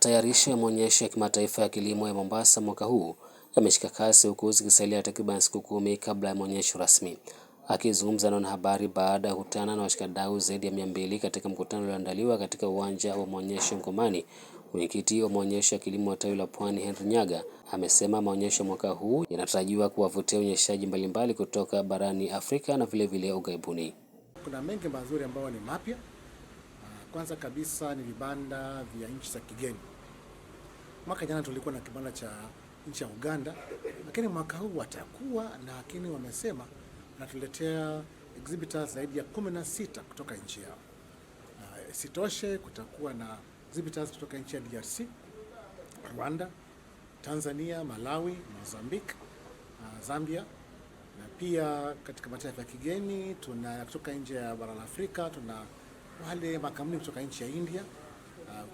Matayarisho ya maonyesho ya kimataifa ya kilimo ya Mombasa mwaka huu yameshika kasi huku zikisalia takriban siku 10 kabla ya maonyesho rasmi. Akizungumza na wanahabari baada ya kukutana na washikadau zaidi ya 200 katika mkutano ulioandaliwa katika uwanja wa maonyesho Mkomani, mwenyekiti wa maonyesho ya kilimo wa tawi la Pwani Henry Nyaga amesema maonyesho mwaka huu yanatarajiwa kuwavutia waonyeshaji mbalimbali kutoka barani Afrika na vile ughaibuni. Kuna mengi mazuri ambayo ni mapya. Kwanza kabisa ni vibanda vya nchi za kigeni. Mwaka jana tulikuwa na kibanda cha nchi ya Uganda, lakini mwaka huu watakuwa lakini wamesema wanatuletea exhibitors zaidi ya 16 kutoka nchi yao. Sitoshe, kutakuwa na exhibitors kutoka nchi ya DRC, Rwanda, Tanzania, Malawi, Mozambique, Zambia, na pia katika mataifa ya kigeni tuna kutoka nje ya bara la Afrika tuna wale makampuni kutoka nchi ya India,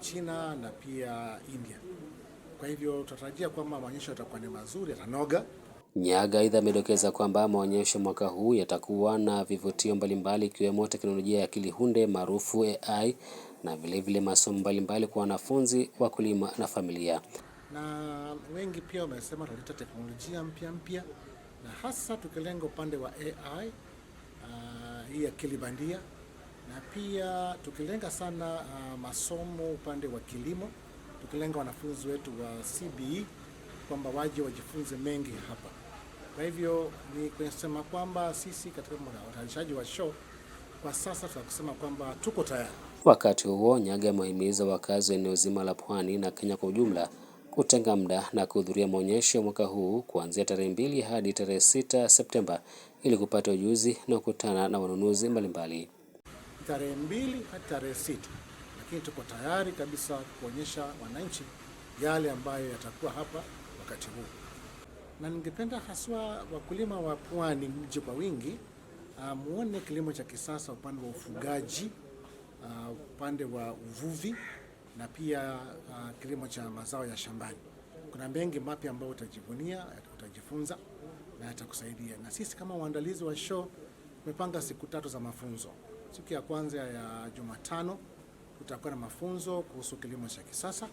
China na pia India. Kwa hivyo tunatarajia kwamba maonyesho yatakuwa ni mazuri, yatanoga. Nyaga aidha amedokeza kwamba maonyesho mwaka huu yatakuwa na vivutio mbalimbali ikiwemo teknolojia ya akili hunde maarufu AI na vile masomo mbalimbali kwa wanafunzi, wakulima na familia. Na wengi pia wamesema tutaleta teknolojia mpya na hasa tukilenga upande wa AI, hii akili bandia, na pia tukilenga sana masomo upande wa kilimo, tukilenga wanafunzi wetu wa CBE kwamba waje wajifunze mengi hapa. Kwa hivyo ni kusema kwamba sisi katika utayarishaji wa show kwa sasa tunakusema kwamba tuko tayari. Wakati huo Nyaga amehimiza wakazi wa eneo zima la Pwani na Kenya kwa ujumla kutenga muda na kuhudhuria maonyesho mwaka huu kuanzia tarehe 2 hadi tarehe 6 Septemba ili kupata ujuzi na kukutana na wanunuzi mbalimbali. Tarehe 2 hadi tarehe 6, lakini tuko tayari kabisa kuonyesha wananchi yale ambayo yatakuwa hapa wakati huu. Na ningependa haswa wakulima wa Pwani mje kwa wingi, muone kilimo cha kisasa upande wa ufugaji, upande wa uvuvi na pia kilimo cha mazao ya shambani. Kuna mengi mapya ambayo utajivunia, utajifunza na yatakusaidia. Na sisi kama waandalizi wa show tumepanga siku 3 za mafunzo. Siku ya kwanza ya Jumatano tutakuwa na mafunzo kuhusu kilimo cha kisasa,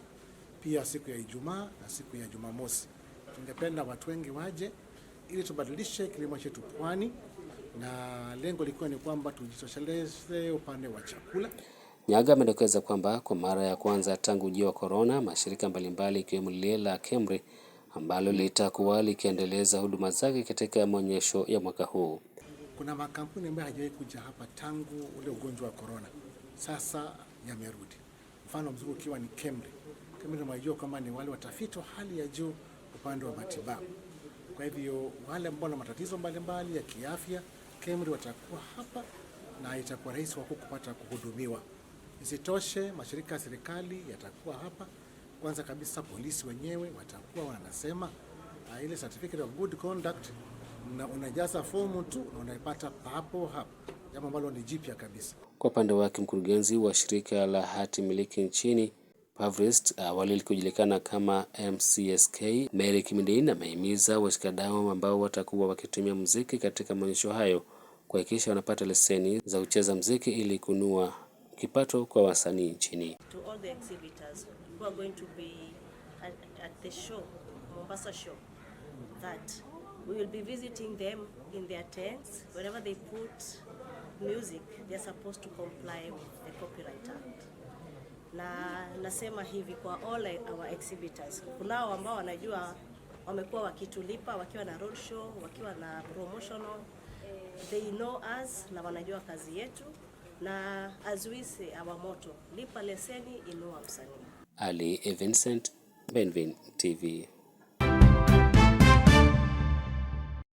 pia siku ya Ijumaa na siku ya Jumamosi. Tungependa watu wengi waje ili tubadilishe kilimo chetu Pwani, na lengo likiwa ni kwamba tujitosheleze upande wa chakula. Nyaga amedokeza kwamba kwa mara ya kwanza tangu ujio wa corona, mashirika mbalimbali ikiwemo lile la KEMRI ambalo litakuwa likiendeleza huduma zake katika maonyesho ya mwaka huu. Kuna makampuni ambayo hajawahi kuja hapa tangu ule ugonjwa wa corona, sasa yamerudi. Mfano mzuri ukiwa ni KEMRI. KEMRI tunajua kama ni wale watafiti wa hali ya juu upande wa matibabu. Kwa hivyo wale ambao na matatizo mbalimbali ya kiafya, KEMRI watakuwa hapa na itakuwa rahisi wako kupata kuhudumiwa. Isitoshe, mashirika ya serikali yatakuwa hapa. Kwanza kabisa polisi wenyewe watakuwa wanasema ile certificate of good conduct, na unajaza fomu tu na unaipata hapo hapo, jambo ambalo ni jipya kabisa. Kwa upande wake mkurugenzi wa shirika la hati miliki nchini Pavrist, awali likijulikana kama MCSK, Mary Kimidin, amehimiza washikadau ambao watakuwa wakitumia muziki katika maonyesho hayo kuhakikisha wanapata leseni za kucheza muziki ili kununua kipato kwa wasanii nchini. To all the exhibitors who are going to be at the show, Mombasa show, that we will be visiting them in their tents. Whenever they put music, they are supposed to comply with the Copyright Act. Na nasema hivi kwa all our exhibitors, kunao ambao wanajua wamekuwa wakitulipa wakiwa na road show, wakiwa na promotional, they know us na wanajua kazi yetu, na as we say our motto, lipa leseni inua msanii. Ali Vincent, Benvin TV.